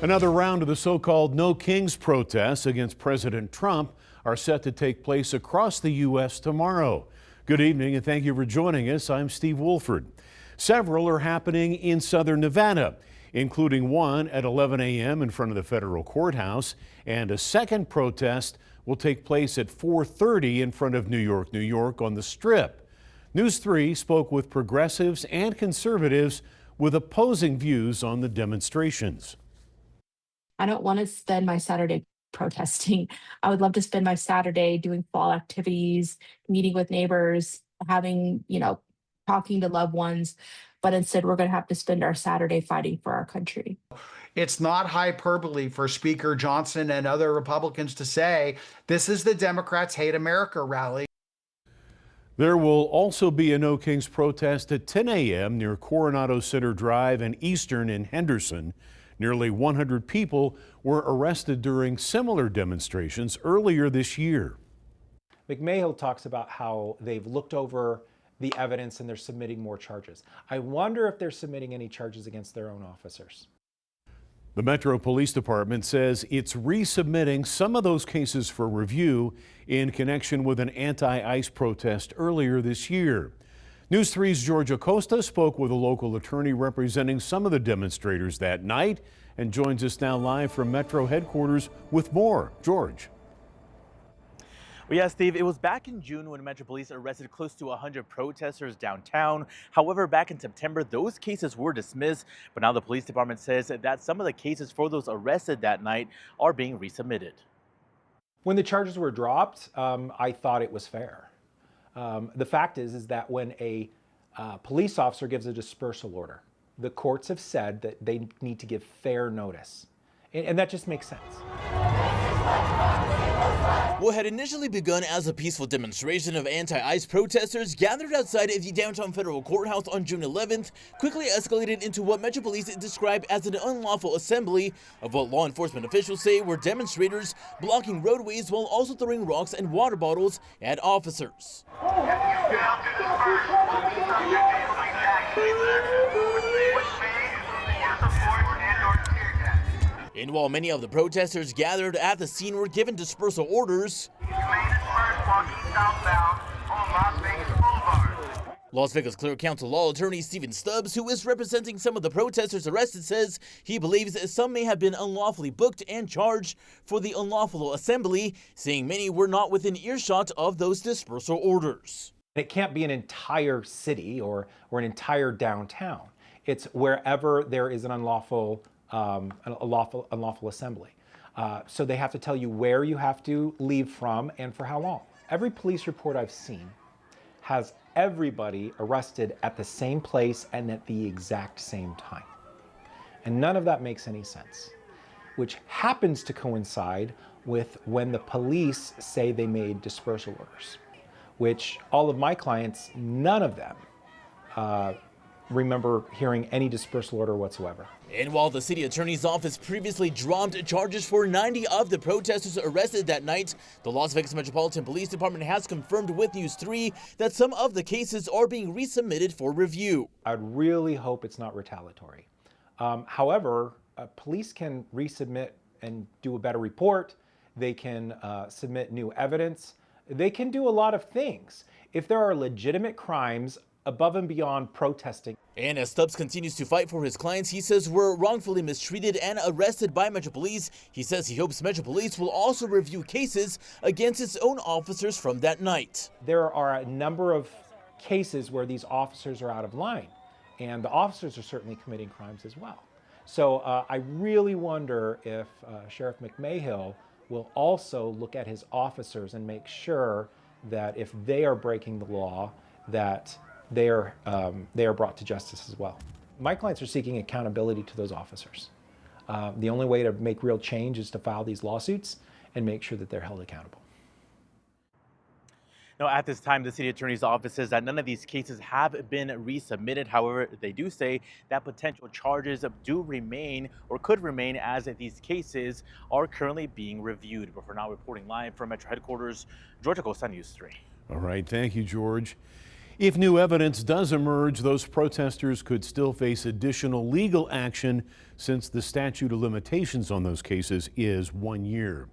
Another round of the so-called No Kings protests against President Trump are set to take place across the U.S. tomorrow. Good evening and thank you for joining us. I'm Steve Wolford. Several are happening in southern Nevada, including one at 11 a.m. in front of the federal courthouse, and a second protest will take place at 4:30 in front of New York on the Strip. News 3 spoke with progressives and conservatives with opposing views on the demonstrations. I don't want to spend my Saturday protesting. I would love to spend my Saturday doing fall activities, meeting with neighbors, having, talking to loved ones. But instead, we're going to have to spend our Saturday fighting for our country. It's not hyperbole for Speaker Johnson and other Republicans to say this is the Democrats Hate America rally. There will also be a No Kings protest at 10 a.m. near Coronado Center Drive and Eastern in Henderson. Nearly 100 people were arrested during similar demonstrations earlier this year. McMahill talks about how they've looked over the evidence and they're submitting more charges. I wonder if they're submitting any charges against their own officers. The Metro Police Department says it's resubmitting some of those cases for review in connection with an anti-ICE protest earlier this year. News 3's George Acosta spoke with a local attorney representing some of the demonstrators that night and joins us now live from Metro headquarters with more. George. Well, yeah, Steve, it was back in June when Metro Police arrested close to 100 protesters downtown. However, back in September, those cases were dismissed. But now the police department says that some of the cases for those arrested that night are being resubmitted. When the charges were dropped, I thought it was fair. The fact is that when a police officer gives a dispersal order, the courts have said that they need to give fair notice. And that just makes sense. What had initially begun as a peaceful demonstration of anti-ICE protesters gathered outside of the downtown federal courthouse on June 11th quickly escalated into what Metro Police described as an unlawful assembly of what law enforcement officials say were demonstrators blocking roadways while also throwing rocks and water bottles at officers. And while many of the protesters gathered at the scene were given dispersal orders, Las Vegas Clear Counsel law attorney Stubbs, who is representing some of the protesters arrested, says he believes some may have been unlawfully booked and charged for the unlawful assembly, saying many were not within earshot of those dispersal orders. It can't be an entire city or an entire downtown. It's wherever there is an unlawful assembly. So they have to tell you where you have to leave from and for how long. Every police report I've seen has everybody arrested at the same place and at the exact same time. And none of that makes any sense, which happens to coincide with when the police say they made dispersal orders, which all of my clients, none of them remember hearing any dispersal order whatsoever. And while the city attorney's office previously dropped charges for 90 of the protesters arrested that night, the Las Vegas Metropolitan Police Department has confirmed with News 3 that some of the cases are being resubmitted for review. I'd really hope it's not retaliatory. However, police can resubmit and do a better report. They can submit new evidence. They can do a lot of things. If there are legitimate crimes above and beyond protesting. And as Stubbs continues to fight for his clients, he says were wrongfully mistreated and arrested by Metro Police. He says he hopes Metro Police will also review cases against its own officers from that night. There are a number of cases where these officers are out of line, and the officers are certainly committing crimes as well. So I really wonder if Sheriff McMahill will also look at his officers and make sure that if they are breaking the law, that they are brought to justice as well. My clients are seeking accountability to those officers. The only way to make real change is to file these lawsuits and make sure that they're held accountable. Now, at this time, the city attorney's office says that none of these cases have been resubmitted. However, they do say that potential charges do remain or could remain as these cases are currently being reviewed. But for now, reporting live from Metro headquarters, George Acosta, News 3. All right, thank you, George. If new evidence does emerge, those protesters could still face additional legal action since the statute of limitations on those cases is 1 year.